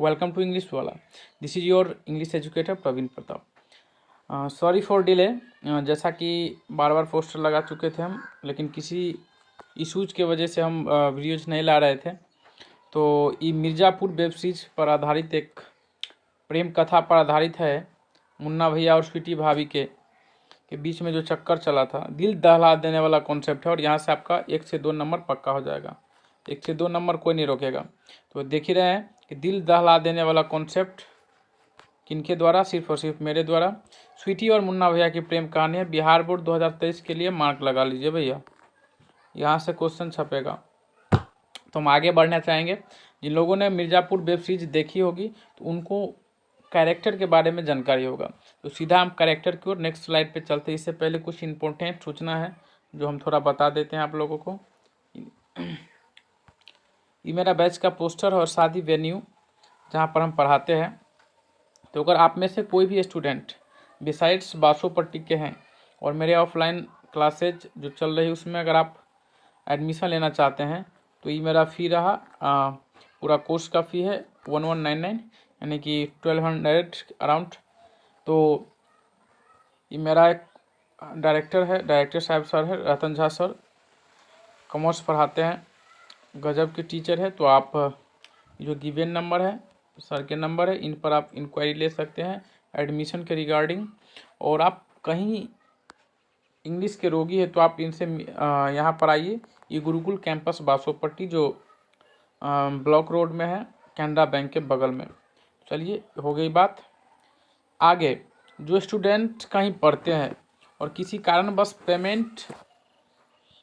Welcome to English वाला। This is your English educator Praveen Pratap. Sorry for delay. जैसा कि बार बार poster लगा चुके थे हम, लेकिन किसी इशूज़ के वजह से हम वीडियोज नहीं ला रहे थे। तो ये मिर्ज़ापुर वेब सीरीज पर आधारित एक प्रेम कथा पर आधारित है। मुन्ना भैया और स्वीटी भाभी के बीच में जो चक्कर चला था, दिल दहला देने वाला कॉन्सेप्ट है। और यहाँ से आपका 1 से 2 नंबर पक्का हो जाएगा। 1 से 2 नंबर कोई नहीं रोकेगा। तो देख ही रहे हैं कि दिल दहला देने वाला कॉन्सेप्ट किनके द्वारा, सिर्फ और सिर्फ मेरे द्वारा। स्वीटी और मुन्ना भैया की प्रेम कहानी है। बिहार बोर्ड 2023 के लिए मार्क लगा लीजिए भैया, यहाँ से क्वेश्चन छपेगा। तो हम आगे बढ़ना चाहेंगे। जिन लोगों ने मिर्ज़ापुर वेब सीरीज देखी होगी तो उनको कैरेक्टर के बारे में जानकारी होगा। तो सीधा हम कैरेक्टर की ओर नेक्स्ट स्लाइड पे चलते हैं। इससे पहले कुछ इंपॉर्टेंट सूचना है जो हम थोड़ा बता देते हैं आप लोगों को। ये मेरा बैच का पोस्टर और शादी वेन्यू जहाँ पर हम पढ़ाते हैं। तो अगर आप में से कोई भी स्टूडेंट बिसाइड्स बासोपट्टी के हैं और मेरे ऑफलाइन क्लासेज जो चल रही है उसमें अगर आप एडमिशन लेना चाहते हैं तो ये मेरा फ़ी रहा, पूरा कोर्स का फ़ी है 1199, यानी कि 1200 अराउंड। तो ये मेरा एक डायरेक्टर है, डायरेक्टर साहब सर है, रतन झा सर, कॉमर्स पढ़ाते हैं, गजब के टीचर है। तो आप जो गिवन नंबर है सर के नंबर है, इन पर आप इंक्वायरी ले सकते हैं एडमिशन के रिगार्डिंग। और आप कहीं इंग्लिश के रोगी है तो आप इनसे यहाँ पर आइए। ये गुरुकुल कैंपस बासोपट्टी जो ब्लॉक रोड में है, कैनरा बैंक के बगल में। चलिए, हो गई बात। आगे जो स्टूडेंट कहीं पढ़ते हैं और किसी कारण बस पेमेंट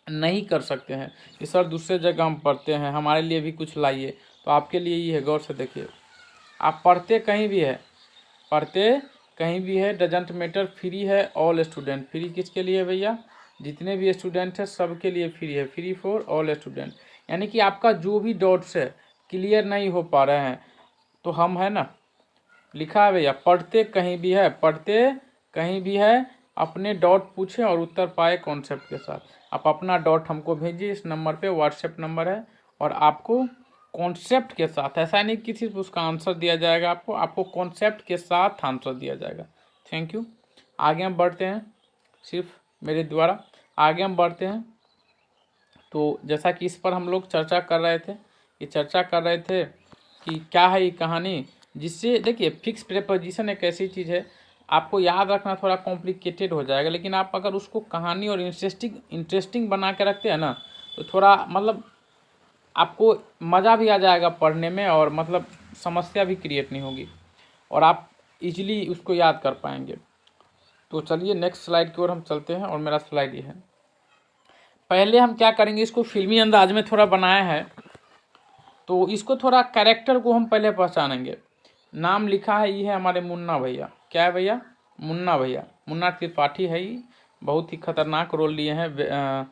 नहीं कर सकते हैं कि सर दूसरे जगह हम पढ़ते हैं, हमारे लिए भी कुछ लाइए, तो आपके लिए ये है। गौर से देखिए, आप पढ़ते कहीं भी है, पढ़ते कहीं भी है, डजेंट मैटर, फ्री है ऑल स्टूडेंट। फ्री किसके लिए भैया? जितने भी स्टूडेंट है सबके लिए फ्री है, फ्री फॉर ऑल स्टूडेंट। यानी कि आपका जो भी डाउट्स है क्लियर नहीं हो पा रहे हैं तो हम है ना, लिखा है भैया, पढ़ते कहीं भी है, पढ़ते कहीं भी है, अपने डाउट पूछें और उत्तर पाए कॉन्सेप्ट के साथ। आप अपना डाउट हमको भेजिए, इस नंबर पे व्हाट्सएप नंबर है, और आपको कॉन्सेप्ट के साथ, ऐसा नहीं कि सिर्फ उसका आंसर दिया जाएगा, आपको कॉन्सेप्ट के साथ आंसर दिया जाएगा। Thank you. आगे हम बढ़ते हैं, सिर्फ मेरे द्वारा आगे हम बढ़ते हैं। तो जैसा कि इस पर हम लोग चर्चा कर रहे थे, ये चर्चा कर रहे थे कि क्या है ये कहानी, जिससे देखिए फिक्स प्रेपोजिशन एक ऐसी चीज़ है, आपको याद रखना थोड़ा कॉम्प्लिकेटेड हो जाएगा, लेकिन आप अगर उसको कहानी और इंटरेस्टिंग बना के रखते हैं ना तो थोड़ा मतलब आपको मज़ा भी आ जाएगा पढ़ने में, और मतलब समस्या भी क्रिएट नहीं होगी और आप इजीली उसको याद कर पाएंगे। तो चलिए नेक्स्ट स्लाइड की ओर हम चलते हैं, और मेरा स्लाइड ये है। पहले हम क्या करेंगे, इसको फिल्मी अंदाज में थोड़ा बनाया है तो इसको थोड़ा कैरेक्टर को हम पहले पहचानेंगे। नाम लिखा है, ये है हमारे मुन्ना भैया। क्या है भैया? मुन्ना भैया। मुन्ना त्रिपाठी है, ये बहुत ही खतरनाक रोल लिए हैं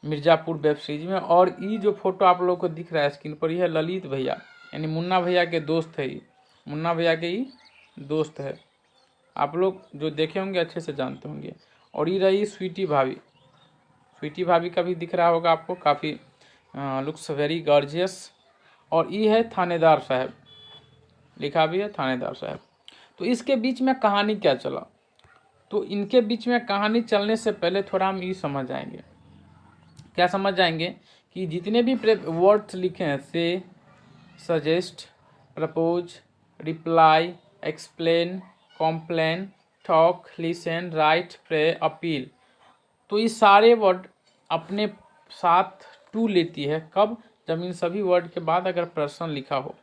मिर्ज़ापुर वेब सीरीज में। और ये जो फोटो आप लोगों को दिख रहा है स्क्रीन पर, ये है ललित भैया, यानी मुन्ना भैया के दोस्त है। ये मुन्ना भैया के ही दोस्त है, आप लोग जो देखे होंगे अच्छे से जानते होंगे। और ये रही स्वीटी भाभी। स्वीटी भाभी का भी दिख रहा होगा आपको, काफ़ी लुक्स वेरी गॉर्जियस। और ये है थानेदार साहब, लिखा भी है थानेदार साहब। तो इसके बीच में कहानी क्या चला, तो इनके बीच में कहानी चलने से पहले थोड़ा हम ये समझ जाएंगे, क्या समझ जाएंगे कि जितने भी वर्ड्स लिखे हैं, say, suggest, propose, reply, explain, complain, talk, listen, write, pray, appeal, तो ये सारे वर्ड अपने साथ टू लेती है। कब? जब इन सभी वर्ड के बाद अगर पर्सन लिखा हो।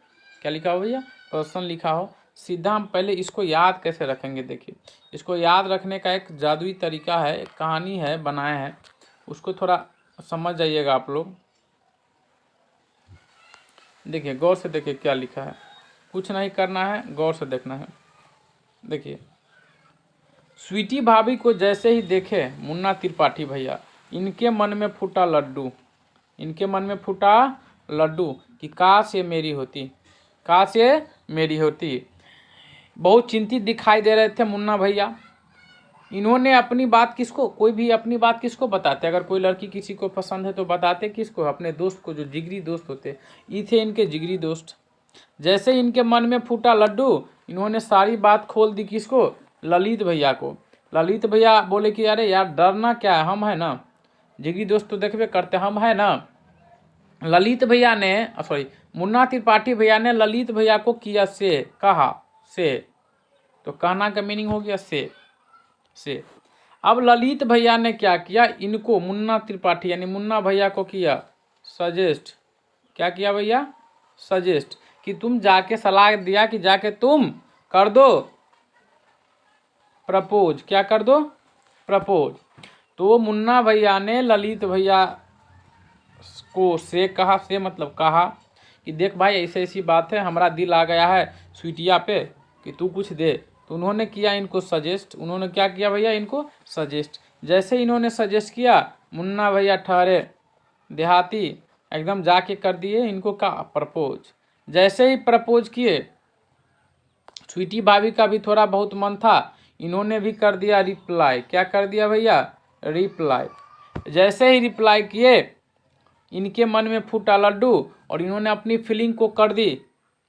क्या लिखा हो भैया? पर्सन लिखा हो। सीधा हम पहले इसको याद कैसे रखेंगे, देखिए इसको याद रखने का एक जादुई तरीका है, एक कहानी है, बनाया है, उसको थोड़ा समझ जाइएगा आप लोग। देखिए गौर से देखिए क्या लिखा है, कुछ नहीं करना है, गौर से देखना है। देखिए, स्वीटी भाभी को जैसे ही देखे मुन्ना त्रिपाठी भैया, इनके मन में फूटा लड्डू, इनके मन में फूटा लड्डू कि काश ये मेरी होती, काश ये मेरी होती। बहुत चिंतित दिखाई दे रहे थे मुन्ना भैया। इन्होंने अपनी बात किसको, कोई भी अपनी बात किसको बताते, अगर कोई लड़की किसी को पसंद है तो बताते किसको? अपने दोस्त को, जो जिगरी दोस्त होते। ये थे इनके जिगरी दोस्त। जैसे इनके मन में फूटा लड्डू, इन्होंने सारी बात खोल दी किसको? ललित भैया को। ललित भैया बोले कि अरे यार डरना क्या है, हम है ना, जिगी दोस्त तो देखबे करते, हम है ना। ललित भैया ने सॉरी मुन्ना त्रिपाठी भैया ने ललित भैया को किया से, कहा से, तो कहना का मीनिंग हो गया से। अब ललित भैया ने क्या किया, इनको मुन्ना त्रिपाठी यानी मुन्ना भैया को किया सजेस्ट। क्या किया भैया? सजेस्ट, कि तुम जाके सलाह दिया कि जाके तुम कर दो प्रपोज। क्या कर दो? प्रपोज। तो मुन्ना भैया ने ललित भैया को से कहा, से मतलब कहा कि देख भाई ऐसी ऐसी बात है, हमारा दिल आ गया है स्वीटिया पे कि तू कुछ दे। तो उन्होंने किया इनको सजेस्ट। उन्होंने क्या किया भैया? इनको सजेस्ट। जैसे इन्होंने सजेस्ट किया, मुन्ना भैया ठहरे देहाती एकदम जाके कर दिए इनको का प्रपोज। जैसे ही प्रपोज किए, स्वीटी भाभी का भी थोड़ा बहुत मन था, इन्होंने भी कर दिया रिप्लाई। क्या कर दिया भैया? रिप्लाई। जैसे ही रिप्लाई किए, इनके मन में फूटा लड्डू और इन्होंने अपनी फीलिंग को कर दी।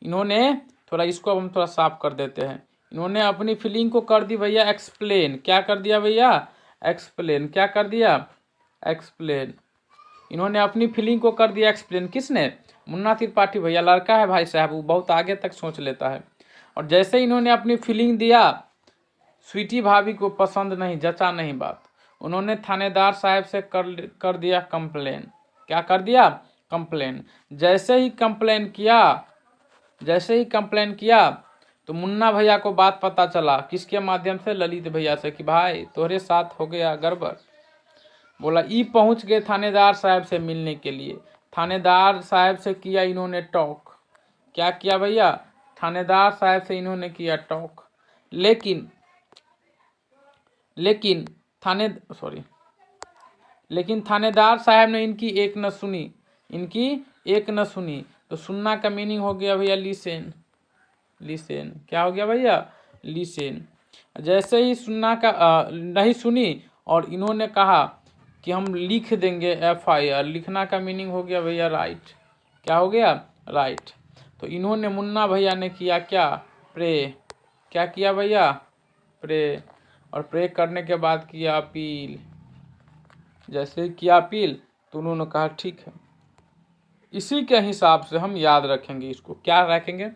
इन्होंने थोड़ा, इसको अब हम थोड़ा साफ कर देते हैं। इन्होंने अपनी फीलिंग को कर दी भैया एक्सप्लेन। क्या कर दिया भैया? एक्सप्लेन। क्या कर दिया? एक्सप्लेन। इन्होंने अपनी फीलिंग को कर दिया एक्सप्लेन। किसने? मुन्ना त्रिपाठी भैया। लड़का है भाई साहब, वो बहुत आगे तक सोच लेता है। और जैसे इन्होंने अपनी फीलिंग दिया, स्वीटी भाभी को पसंद नहीं, जचा नहीं बात। उन्होंने थानेदार साहब से कर दिया कंप्लेन। क्या कर दिया? कंप्लेन। जैसे ही कंप्लेन किया तो मुन्ना भैया को बात पता चला। किसके माध्यम से? ललित भैया से, कि भाई तोहरे साथ हो गया गड़बड़। बोला ई पहुंच गए थानेदार साहब से मिलने के लिए। थानेदार साहब से किया इन्होंने टॉक। क्या किया भैया? थानेदार साहब से इन्होंने किया टॉक। लेकिन थानेदार साहब ने इनकी एक न सुनी। तो सुनना का मीनिंग हो गया भैया लिसेन। क्या हो गया भैया? लिसेन। जैसे ही सुनना का नहीं सुनी और इन्होंने कहा कि हम लिख देंगे FIR। लिखना का मीनिंग हो गया भैया राइट। क्या हो गया? राइट। तो इन्होंने, मुन्ना भैया ने किया क्या? प्रे। क्या किया भैया? प्रे। और प्रे करने के बाद किया अपील। जैसे किया अपील तो उन्होंने कहा ठीक है। इसी के हिसाब से हम याद रखेंगे इसको। क्या रखेंगे?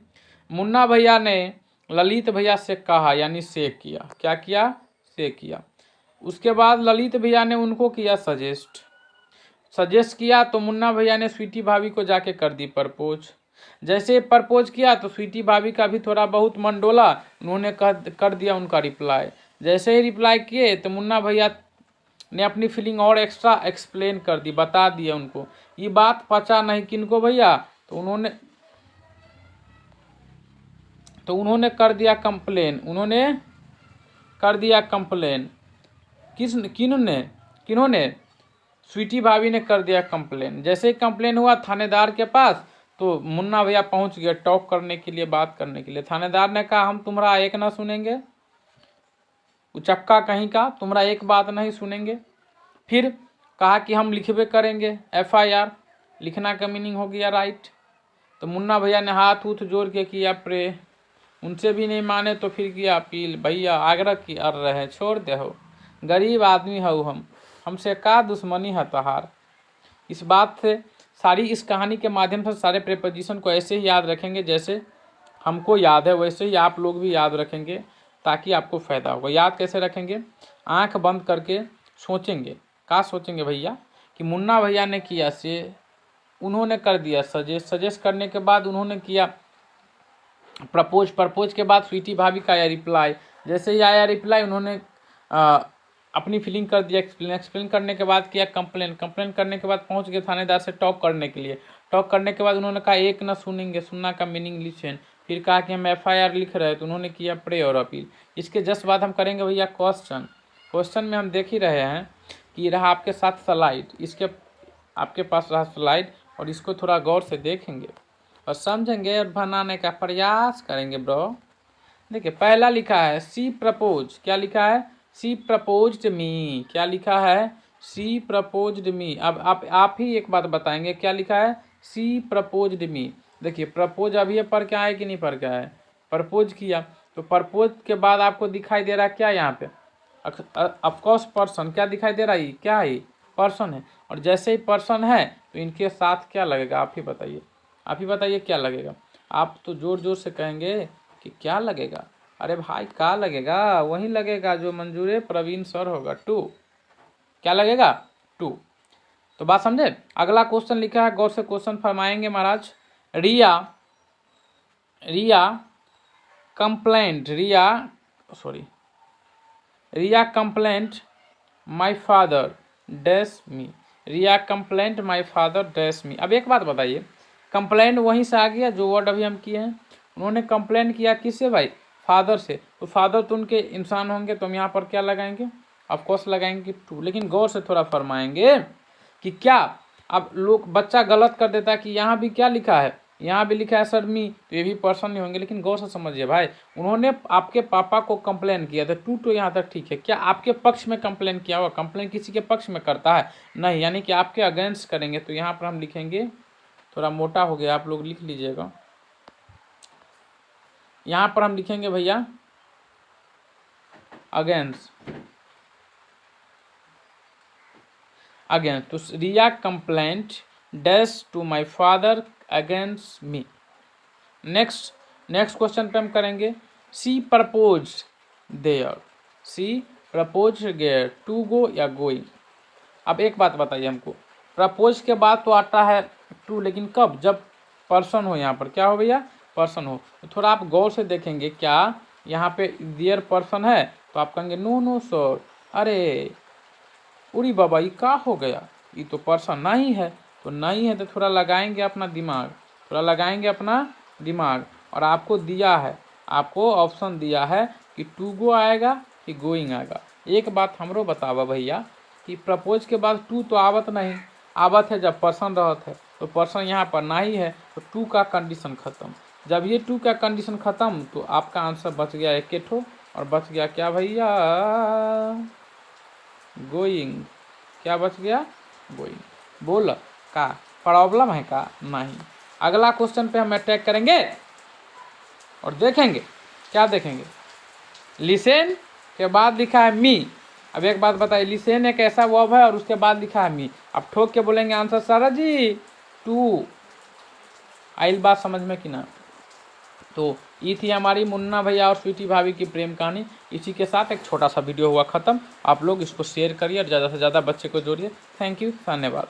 मुन्ना भैया ने ललित भैया से कहा यानी से किया। क्या किया? से किया। उसके बाद ललित भैया ने उनको किया सजेस्ट किया। तो मुन्ना भैया ने स्वीटी भाभी को जाके कर दी प्रपोज। जैसे प्रपोज किया तो स्वीटी भाभी का भी थोड़ा बहुत मन डोला, उन्होंने कर दिया उनका रिप्लाई। जैसे ही रिप्लाई किए तो मुन्ना भैया ने अपनी फीलिंग और एक्स्ट्रा एक्सप्लेन कर दी, बता दिया उनको। ये बात पचा नहीं किनको भैया? तो उन्होंने कर दिया कंप्लेन। किन्होंने? स्वीटी भाभी ने कर दिया कंप्लेन। जैसे ही कंप्लेन हुआ थानेदार के पास, तो मुन्ना भैया पहुंच गए टॉक करने के लिए, बात करने के लिए। थानेदार ने कहा हम तुम्हारा एक ना सुनेंगे, उचक्का कहीं का, तुम्हारा एक बात नहीं सुनेंगे। फिर कहा कि हम लिखबे करेंगे FIR। लिखना का मीनिंग हो गया राइट। तो मुन्ना भैया ने हाथ जोड़ के किया प्रे। उनसे भी नहीं माने तो फिर किया अपील। भैया आग्रह की अर रहे, छोड़ दे हो, गरीब आदमी हो हमसे का दुश्मनी है तहार। इस बात से इस कहानी के माध्यम से सारे प्रेपोजिशन को ऐसे ही याद रखेंगे जैसे हमको याद है, वैसे ही आप लोग भी याद रखेंगे ताकि आपको फ़ायदा होगा। याद कैसे रखेंगे? आंख बंद करके सोचेंगे। क्या सोचेंगे भैया? कि मुन्ना भैया ने किया से, उन्होंने कर दिया सजेस्ट करने के बाद उन्होंने किया प्रपोज के बाद स्वीटी भाभी का आया रिप्लाई। जैसे ही आया रिप्लाई, उन्होंने अपनी फीलिंग कर दिया एक्सप्लेन करने के बाद किया कंप्लेन करने के बाद पहुंच गए थानेदार से टॉक करने के लिए। टॉक करने के बाद उन्होंने कहा एक न सुनेंगे, सुनना का मीनिंग लिसन। फिर कहा कि हम FIR लिख रहे हैं, तो उन्होंने किया प्रे और अपील। इसके जस्ट बाद हम करेंगे भैया क्वेश्चन में हम देख ही रहे हैं कि रहा आपके साथ स्लाइड, इसके आपके पास रहा स्लाइड, और इसको थोड़ा गौर से देखेंगे और समझेंगे और बनाने का प्रयास करेंगे ब्रो। देखिए पहला लिखा है सी प्रपोज। क्या लिखा है? सी प्रपोज्ड मी। क्या लिखा है? सी प्रपोज्ड मी। अब आप ही एक बात बताएंगे, क्या लिखा है? सी प्रपोज्ड मी। देखिए प्रपोज अभी ये पढ़ के आए कि नहीं पढ़ के आए, प्रपोज किया, तो प्रपोज के बाद आपको दिखाई दे रहा है क्या यहाँ पे, ऑफकोर्स पर्सन, क्या दिखाई दे रहा है, क्या है, पर्सन है। और जैसे ही पर्सन है तो इनके साथ क्या लगेगा, आप ही बताइए, आप ही बताइए क्या लगेगा। आप तो जोर जोर से कहेंगे कि क्या लगेगा, अरे भाई क्या लगेगा, वही लगेगा जो मंजूर प्रवीण सर होगा, 2। क्या लगेगा, 2। तो बात समझे। अगला क्वेश्चन लिखा है, गौर से क्वेश्चन फरमाएंगे महाराज। Riya complaint my father dash me, Riya complaint my father dash me. अब एक बात बताइए, कंप्लेंट वहीं से आ गया जो वर्ड अभी हम किए हैं। उन्होंने कंप्लेंट किया किससे भाई, फादर से, तो फादर तो उनके इंसान होंगे, तो हम यहाँ पर क्या लगाएंगे, ऑफकोर्स लगाएंगे 2। लेकिन गौर से थोड़ा फरमाएंगे कि क्या, अब लोग बच्चा गलत कर देता है कि यहाँ भी क्या लिखा है, यहाँ भी लिखा है सर मी, तो ये भी पर्सन नहीं होंगे। लेकिन गौर से समझिए भाई, उन्होंने आपके पापा को कंप्लेन किया था, 2 तो यहाँ तक ठीक है। क्या आपके पक्ष में कंप्लेन किया हुआ, कंप्लेन किसी के पक्ष में करता है नहीं, यानी कि आपके अगेंस्ट करेंगे। तो यहाँ पर हम लिखेंगे, थोड़ा मोटा हो गया, आप लोग लिख लीजिएगा, यहाँ पर हम लिखेंगे भैया अगेंस्ट। तो Riya complaint dash to my father against me. Next question पे हम करेंगे, see propose there, to go या गोइंग। अब एक बात बताइए हमको, प्रपोज के बाद तो आता है टू, लेकिन कब, जब पर्सन हो, यहाँ पर क्या हो भैया, पर्सन हो। तो थोड़ा आप गौर से देखेंगे, क्या यहाँ पे देयर पर्सन है, तो आप कहेंगे नो सर, अरे उरी बाबा ये क्या हो गया, ये तो पर्सन नहीं है। तो नहीं है तो थोड़ा लगाएंगे अपना दिमाग, और आपको दिया है, आपको ऑप्शन दिया है कि टू गो आएगा कि गोइंग आएगा। एक बात हमरो बतावा भैया कि प्रपोज के बाद टू तो आवत नहीं, आवत है जब पर्सन रहत है, तो पर्सन यहाँ पर नहीं है, तो 2 का कंडीशन खत्म। जब ये 2 का कंडीशन खत्म तो आपका आंसर बच गया 1 ठो, और बच गया क्या भैया, गोइंग। क्या बच गया, गोइंग। बोल का प्रॉब्लम है का, नहीं। अगला क्वेश्चन पे हम अटैक करेंगे और देखेंगे, क्या देखेंगे, लिसन के बाद लिखा है मी। अब एक बात बताइए, लिसन एक ऐसा वर्ब है और उसके बाद लिखा है मी। अब ठोक के बोलेंगे आंसर सारा जी 2। आइल बात समझ में कि ना। तो ये थी हमारी मुन्ना भैया और स्वीटी भाभी की प्रेम कहानी। इसी के साथ एक छोटा सा वीडियो हुआ ख़त्म। आप लोग इसको शेयर करिए और ज़्यादा से ज़्यादा बच्चे को जोड़िए। थैंक यू, धन्यवाद।